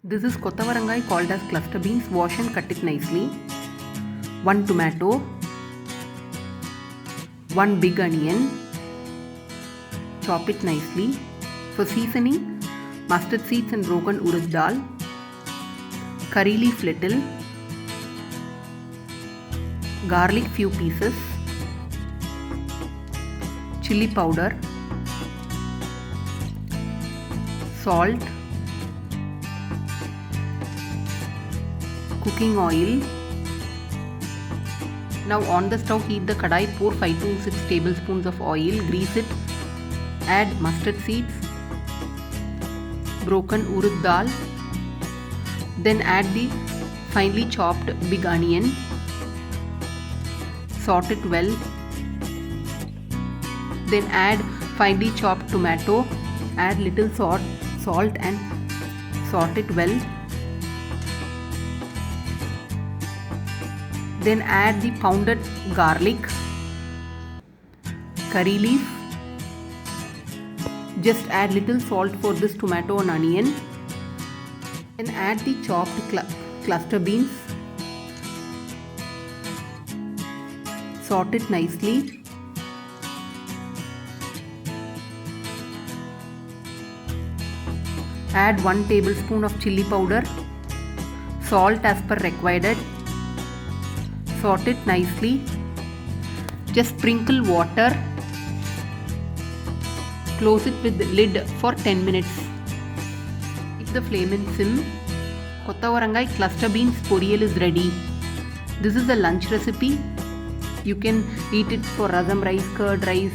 This is Kothavarangai called as cluster beans. Wash and cut it nicely. 1 tomato, 1 big onion, chop it nicely. For seasoning, mustard seeds and broken urad dal, curry leaf little, garlic few pieces, chili powder, salt, cooking oil. Now on the stove, heat the kadai, pour 5 to 6 tablespoons of oil, grease it, add mustard seeds, broken urad dal, then add the finely chopped big onion, sort it well, then add finely chopped tomato, add little salt and sort it well. Then add the pounded garlic, curry leaf. Just add little salt for this tomato and onion. Then add the chopped cluster beans. Sort it nicely. Add 1 tablespoon of chili powder. Salt as per required. Sort it nicely. Just sprinkle water. Close it with the lid for 10 minutes. Keep the flame in sim. Kothavarangai cluster beans Porial is ready. This is a lunch recipe. You can eat it for rasam rice, curd rice,